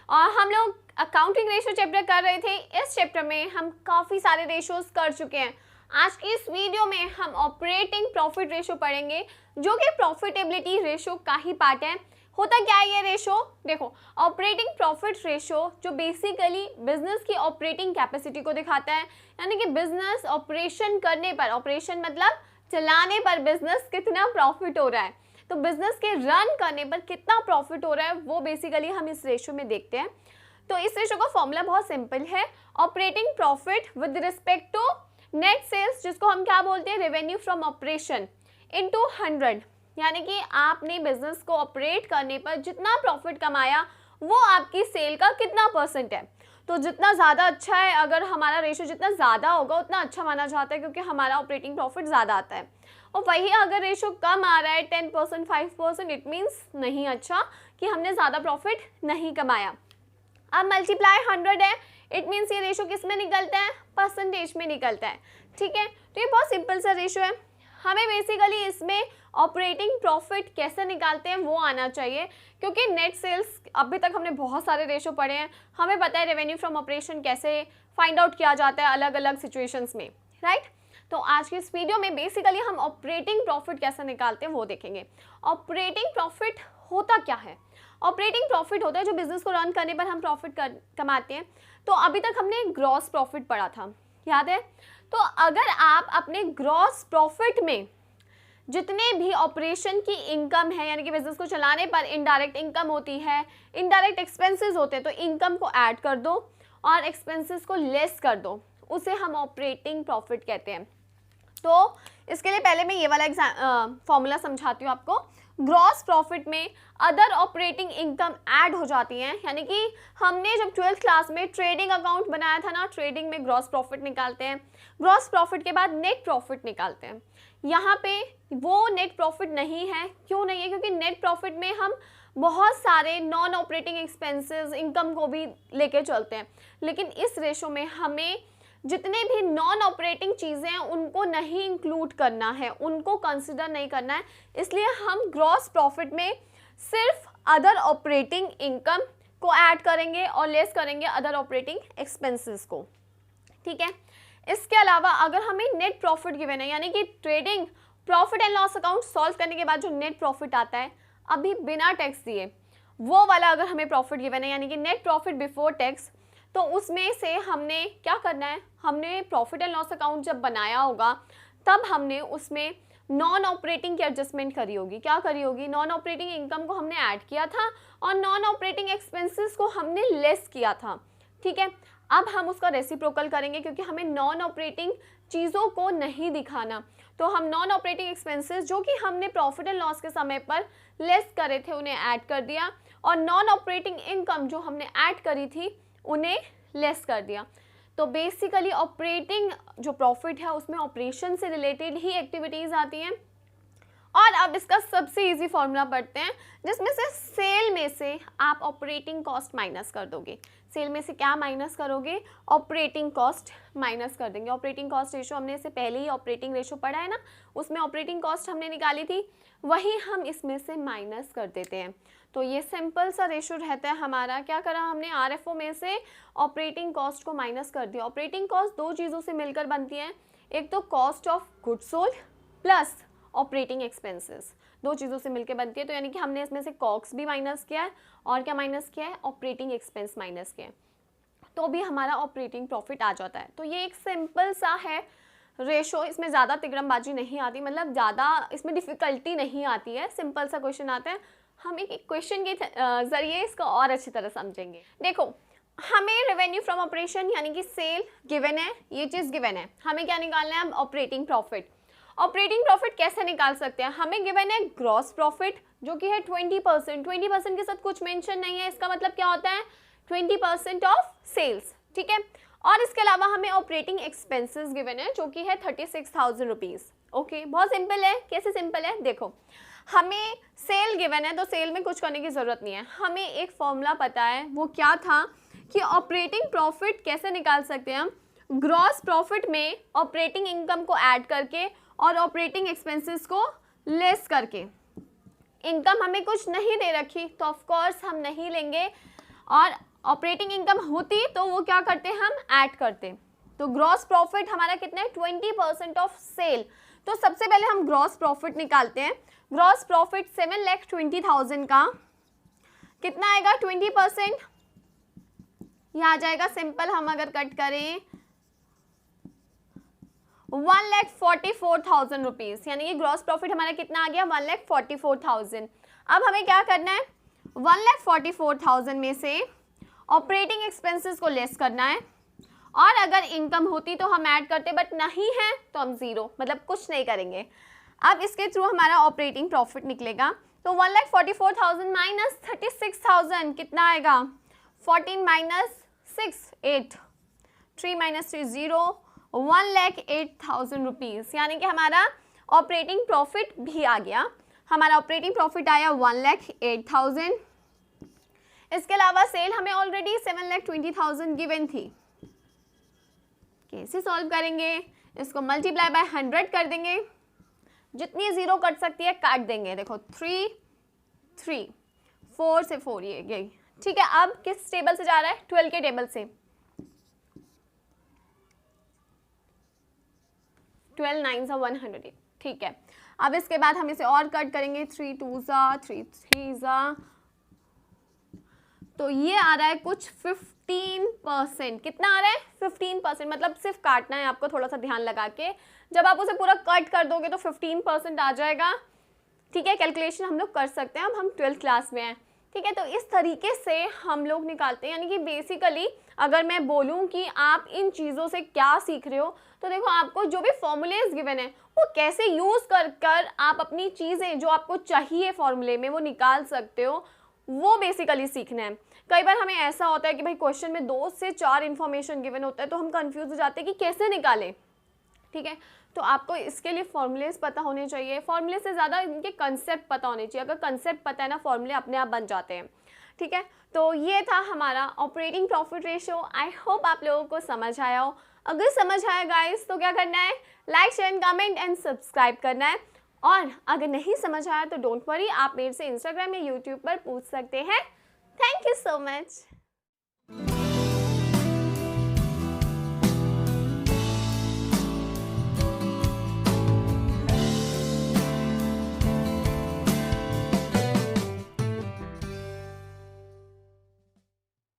और हम लोग अकाउंटिंग रेशो चैप्टर कर रहे थे। इस चैप्टर में हम काफ़ी सारे रेशोज कर चुके हैं। आज की इस वीडियो में हम ऑपरेटिंग प्रॉफिट रेशो पढ़ेंगे, जो कि प्रॉफिटेबिलिटी रेशो का ही पार्ट है। होता क्या है ये रेशो? देखो, ऑपरेटिंग प्रॉफिट रेशो जो बेसिकली बिजनेस की ऑपरेटिंग कैपेसिटी को दिखाता है, यानी कि बिजनेस ऑपरेशन करने पर, ऑपरेशन मतलब चलाने पर बिजनेस कितना प्रॉफिट हो रहा है, तो बिजनेस के रन करने पर कितना प्रॉफिट हो रहा है, वो बेसिकली हम इस रेशो में देखते हैं। तो इस रेशो का फॉर्मूला बहुत सिंपल है, operating profit with respect to net sales, जिसको हम क्या बोलते हैं, रेवेन्यू फ्रॉम ऑपरेशन, इनटू 100। यानी कि आपने बिजनेस को ऑपरेट करने पर जितना प्रॉफिट कमाया वो आपकी सेल का कितना परसेंट है। तो जितना ज़्यादा अच्छा है, अगर हमारा रेशो जितना ज़्यादा होगा उतना अच्छा माना जाता है, क्योंकि हमारा ऑपरेटिंग प्रॉफिट ज़्यादा आता है। और वही अगर रेशो कम आ रहा है 10%, 5%, इट मीन्स नहीं अच्छा, कि हमने ज़्यादा प्रॉफिट नहीं कमाया। अब मल्टीप्लाई 100 है, इट मीन्स ये रेशो किस में निकलता है, परसेंटेज में निकलता है। ठीक है, तो ये बहुत सिंपल सा रेशो है। हमें बेसिकली इसमें ऑपरेटिंग प्रॉफिट कैसे निकालते हैं वो आना चाहिए, क्योंकि नेट सेल्स अभी तक हमने बहुत सारे रेशो पढ़े हैं, हमें पता है रेवेन्यू फ्रॉम ऑपरेशन कैसे फाइंड आउट किया जाता है अलग अलग सिचुएशंस में, राइट। तो आज की इस वीडियो में बेसिकली हम ऑपरेटिंग प्रॉफिट कैसे निकालते हैं वो देखेंगे। ऑपरेटिंग प्रॉफिट होता क्या है? ऑपरेटिंग प्रॉफिट होता है जो बिजनेस को रन करने पर हम प्रॉफिट कमाते हैं। तो अभी तक हमने ग्रॉस प्रॉफिट पढ़ा था, याद है? तो अगर आप अपने ग्रॉस प्रॉफिट में जितने भी ऑपरेशन की इनकम है, यानी कि बिजनेस को चलाने पर इनडायरेक्ट इनकम होती है, इनडायरेक्ट एक्सपेंसेस होते हैं, तो इनकम को ऐड कर दो और एक्सपेंसेस को लेस कर दो, उसे हम ऑपरेटिंग प्रॉफिट कहते हैं। तो इसके लिए पहले मैं ये वाला फॉर्मूला समझाती हूँ आपको। ग्रॉस प्रॉफिट में अदर ऑपरेटिंग इनकम ऐड हो जाती हैं, यानी कि हमने जब 12th क्लास में ट्रेडिंग अकाउंट बनाया था ना, ट्रेडिंग में ग्रॉस प्रॉफिट निकालते हैं, ग्रॉस प्रॉफिट के बाद नेट प्रॉफिट निकालते हैं। यहाँ पे वो नेट प्रॉफिट नहीं है। क्यों नहीं है? क्योंकि नेट प्रॉफिट में हम बहुत सारे नॉन ऑपरेटिंग एक्सपेंसेस, इनकम को भी लेके चलते हैं, लेकिन इस रेशो में हमें जितने भी नॉन ऑपरेटिंग चीज़ें हैं उनको नहीं इंक्लूड करना है, उनको कंसिडर नहीं करना है। इसलिए हम ग्रॉस प्रॉफिट में सिर्फ अदर ऑपरेटिंग इनकम को ऐड करेंगे और लेस करेंगे अदर ऑपरेटिंग एक्सपेंसेस को। ठीक है, इसके अलावा अगर हमें नेट प्रॉफिट गिवन है, यानी कि trading profit and loss account solve करने के बाद जो नेट प्रॉफिट आता है अभी बिना टैक्स दिए, वो वाला अगर हमें प्रॉफिट गिवन है, यानी कि नेट प्रॉफिट बिफोर टैक्स, तो उसमें से हमने क्या करना है, हमने प्रॉफिट एंड लॉस अकाउंट जब बनाया होगा तब हमने उसमें नॉन ऑपरेटिंग की एडजस्टमेंट करी होगी। क्या करी होगी? नॉन ऑपरेटिंग इनकम को हमने ऐड किया था और नॉन ऑपरेटिंग एक्सपेंसेस को हमने लेस किया था। ठीक है, अब हम उसका रेसिप्रोकल करेंगे, क्योंकि हमें नॉन ऑपरेटिंग चीज़ों को नहीं दिखाना। तो हम नॉन ऑपरेटिंग एक्सपेंसेस जो कि हमने प्रॉफिट एंड लॉस के समय पर लेस करे थे उन्हें ऐड कर दिया, और नॉन ऑपरेटिंग इनकम जो हमने ऐड करी थी उन्हें लेस कर दिया। तो बेसिकली ऑपरेटिंग जो प्रॉफिट है उसमें ऑपरेशन से रिलेटेड ही एक्टिविटीज़ आती हैं। और अब इसका सबसे इजी फॉर्मूला पढ़ते हैं, जिसमें से सेल में से आप ऑपरेटिंग कॉस्ट माइनस कर दोगे। सेल में से क्या माइनस करोगे? ऑपरेटिंग कॉस्ट माइनस कर देंगे। ऑपरेटिंग कॉस्ट रेशो हमने इससे पहले ही ऑपरेटिंग रेशो पढ़ा है ना, उसमें ऑपरेटिंग कॉस्ट हमने निकाली थी, वही हम इसमें से माइनस कर देते हैं। तो ये सिंपल सा रेशो रहता है हमारा। क्या करा हमने? आरएफओ में से ऑपरेटिंग कॉस्ट को माइनस कर दिया। ऑपरेटिंग कॉस्ट दो चीज़ों से मिलकर बनती है, एक तो cost of goods sold plus operating expenses, दो चीज़ों से मिलकर बनती है। तो यानी कि हमने इसमें से कॉस्ट भी माइनस किया है और क्या माइनस किया है? ऑपरेटिंग एक्सपेंस माइनस किया है, तो भी हमारा ऑपरेटिंग प्रॉफिट आ जाता है। तो ये एक सिंपल सा है रेशो, इसमें ज़्यादा तिगड़मबाजी नहीं आती, मतलब ज़्यादा इसमें डिफ़िकल्टी नहीं आती है, सिंपल सा क्वेश्चन आता है। हम एक क्वेश्चन के ज़रिए इसको और अच्छी तरह समझेंगे। देखो, हमें रेवेन्यू फ्रॉम ऑपरेशन यानी कि सेल गिवन है, ये चीज़ गिवन है, हमें क्या निकालना है? Operating profit. ऑपरेटिंग प्रॉफिट कैसे निकाल सकते हैं? हमें गिवन है ग्रॉस प्रॉफिट जो कि है 20%। 20% के साथ कुछ मेंशन नहीं है, इसका मतलब क्या होता है? 20% ऑफ सेल्स। ठीक है, और इसके अलावा हमें ऑपरेटिंग एक्सपेंसेस गिवन है जो कि है 36,000 रुपीज़। ओके, बहुत सिंपल है। कैसे सिंपल है? देखो, हमें सेल गिवन है तो सेल में कुछ करने की ज़रूरत नहीं है, हमें एक फॉर्मूला पता है। वो क्या था कि ऑपरेटिंग प्रॉफिट कैसे निकाल सकते हैं हम? ग्रॉस प्रॉफिट में ऑपरेटिंग इनकम को ऐड करके और ऑपरेटिंग एक्सपेंसेस को लेस करके। इनकम हमें कुछ नहीं दे रखी तो ऑफ कोर्स हम नहीं लेंगे, और ऑपरेटिंग इनकम होती तो वो क्या करते हम ऐड करते। तो ग्रॉस प्रॉफिट हमारा कितना है 20% ऑफ सेल। तो सबसे पहले हम ग्रॉस प्रॉफिट निकालते हैं। ग्रॉस प्रॉफिट 7,20,000 का कितना आएगा 20%, यह आ जाएगा सिंपल, हम अगर कट करें 1,44,000 रुपीज़, यानी कि ग्रॉस प्रॉफिट हमारा कितना आ गया 1,44,000। अब हमें क्या करना है 1,44,000 में से ऑपरेटिंग एक्सपेंसेस को लेस करना है, और अगर इनकम होती तो हम ऐड करते, बट नहीं है तो हम जीरो, मतलब कुछ नहीं करेंगे। अब इसके थ्रू हमारा ऑपरेटिंग प्रॉफिट निकलेगा। तो 1,44,000 माइनस 36,000 कितना आएगा 14 माइनस 6 8, 3 माइनस 3 0, 1,08,000 रुपीज़, यानी कि हमारा ऑपरेटिंग प्रॉफिट भी आ गया। हमारा ऑपरेटिंग प्रॉफिट आया 1,08,000। इसके अलावा सेल हमें ऑलरेडी 7,20,000 गिवन थी। कैसे सॉल्व करेंगे, इसको मल्टीप्लाई बाय 100 कर देंगे, जितनी जीरो कट सकती है काट देंगे। देखो 3 3 4 से 4 ये गई, ठीक है। अब किस टेबल से जा रहा है 12 के टेबल से, 12 9 सा 100, ठीक है। अब इसके बाद हम इसे और कट करेंगे, 3 2 सा 3 3 सा, तो ये आ रहा है कुछ 15%। कितना आ रहा है 15%, मतलब सिर्फ काटना है आपको थोड़ा सा ध्यान लगा के। जब आप उसे पूरा कट कर दोगे तो 15% आ जाएगा, ठीक है। कैलकुलेशन हम लोग कर सकते हैं, अब हम 12th क्लास में हैं, ठीक है। तो इस तरीके से हम लोग निकालते हैं, यानी कि बेसिकली अगर मैं बोलूं कि आप इन चीज़ों से क्या सीख रहे हो, तो देखो आपको जो भी फॉर्मूलेज गिवन है वो कैसे यूज़ कर आप अपनी चीज़ें जो आपको चाहिए फॉर्मूले में वो निकाल सकते हो, वो बेसिकली सीखना है। कई बार हमें ऐसा होता है कि भाई क्वेश्चन में 2 से 4 इन्फॉर्मेशन गिवन होता है तो हम कंफ्यूज हो जाते हैं कि कैसे निकालें, ठीक है। तो आपको इसके लिए फॉर्मूलेस पता होने चाहिए, फॉर्मूले से ज़्यादा इनके कंसेप्ट पता होने चाहिए। अगर कंसेप्ट पता है ना, फॉर्मूले अपने आप बन जाते हैं, ठीक है। तो ये था हमारा operating profit ratio. I hope आप लोगों को समझ आया हो। अगर समझ आया गाइस तो क्या करना है, like share comment and subscribe करना है। और अगर नहीं समझ आया तो डोंट वरी, आप मेरे से इंस्टाग्राम या यूट्यूब पर पूछ सकते हैं। Thank you so much.